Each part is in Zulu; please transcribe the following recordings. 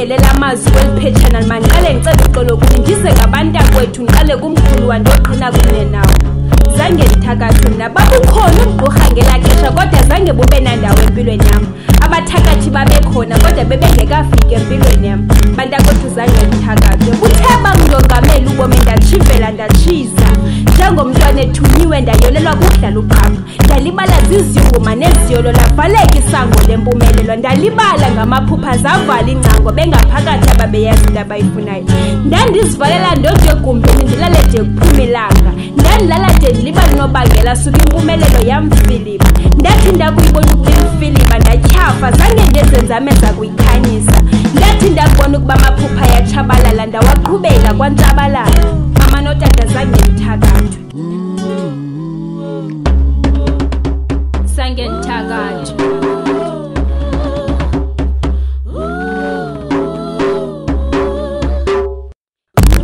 ngelela amazwi kweliphethana manqale ngicela uxolo ukuthi ndize ngabantakwethu ngiqale kumkhulu wandoqhina kunye nawo. Zange ndithakathwe mna babukhona ubugqurha ngelaa xesha kodwa zange bube nandawo empilweni yam. Abathakathi babekhona kodwa bebengekafiki empilweni yam. Bantakwethu zange ndithakathwe. Butheba mndongameli ubomi ndatshivela ndatshiza. Njengomntwana ethunyiwe ndayolelwa kudlala uqaba. Ndalibala ziziyunguma neziyolo lavaleka isango lempumelelo. Ndalibala ngamaphupha zavala ingcango bengaphakathi ababeyazi into abayifunayo. Ndandizivalela ndodwa egumbini ndilale de kuphuma ilanga. Ndandilala de ndilibala unobangela suka impumelelo yam Philippa. Ndathi ndakuyibona ukuba imfiliba ndatyhafa zange ndenze nzame zakuyikhanyisa. Ndathi ndakubona ukuba amaphupha yatshabalala ndawaqhubela kwantshabalala. Mama notata zange ndithakathwe. Zange ndithakathwe.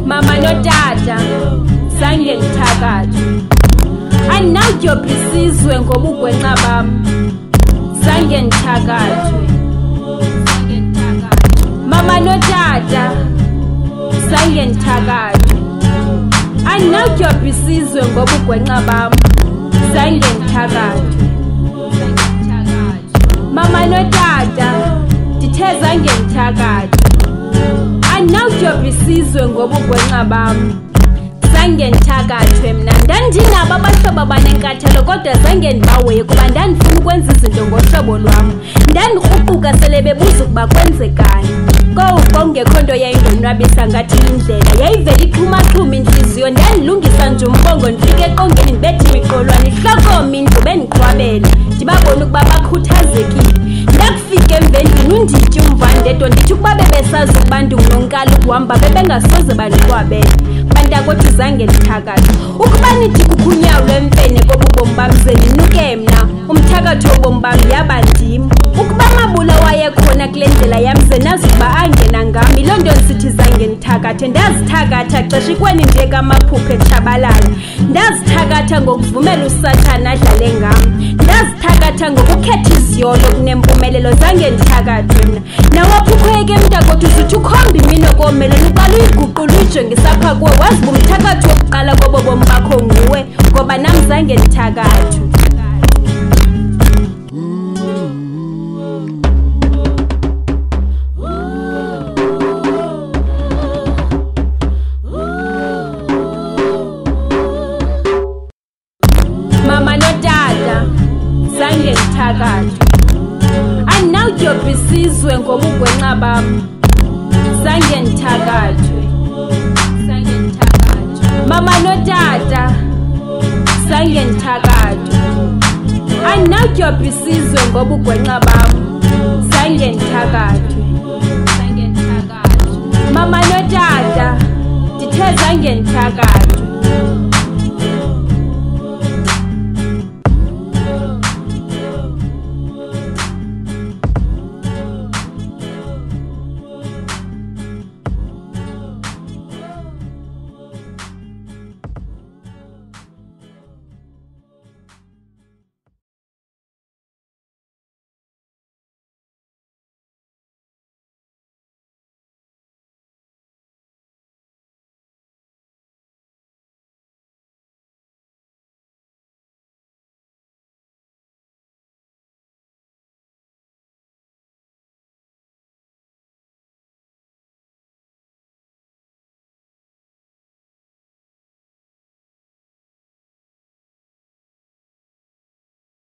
Mama notata zange ndithakathwe. Andinawudyobha isizwe ngobugwenxa bam. Zange ndithakathwe. Mama notata zange ndithakathwe. Andinawudyobha isizwe ngobugwenxa bam. Zange ndithakathwe. Mama notata ndithe zange ndithakathwe. Andinawudyobha isizwe ngobugwenxa bam. Zange ndithakathwe mna. Ndandinabo abahlobo abanenkathalo kodwa zange ndibahoye kuba ndandifuna ukwenza izinto ngohlobo lwam. Ndandikruquka sele bebuza ukuba kwenzekani. Kowu kungekho nto yayindonwabisa ngathi indlela yayivela ixhumaxhuma intliziyo. Ndandilungisa nje umbongo ndifike eqongeni ndibethe imiqolwane ihlokomi indlu bendiqhwabela ndibabona ukuba bakhuthazekile. Ndakufika emvendini unditye umvandedwa ndithi ukuba bebesazi ukuba ndingunonkalo ukuhamba bebengasoze bandiqhwabele. Bantakwethu zange ndithakathwe. Ukuba nithi kukhunyawo lwemfene kobubomi bam ze ninuke mna umthakatho wobomi bam yaba ndim. Ukuba amabula wayekhona kule ndlela yam ze nazi ukuba angena ngam. Yiloo nto ndisithi zange ndithakathe. Ndazithakatha xeshikweni nje kamaphupha etshabalala. Ndazithakatha ngokuvumela uSathane adlale ngam. Ndazithakatha ngokukhetha iziyolo kunempumelelo. Zange ndithakathwe mna. Nawaphukhweke mntakwethu uzuthi ukhomba imini okomelelo uqala uyiguqula uyijongisa apha kuwe wazi uba umthakatho wokuqala kobo bomi bakho nguwe ngoba nam zange ndithakathwe. Mama notata zange ndithakathwe. Andinawudyobha isizwe ngobugwenxa bam. Zange ndithakathwe. Mama notata zange ndithakathwe. Andinawudyobha isizwe ngobugwenxa bam. Zange ndithakathwe.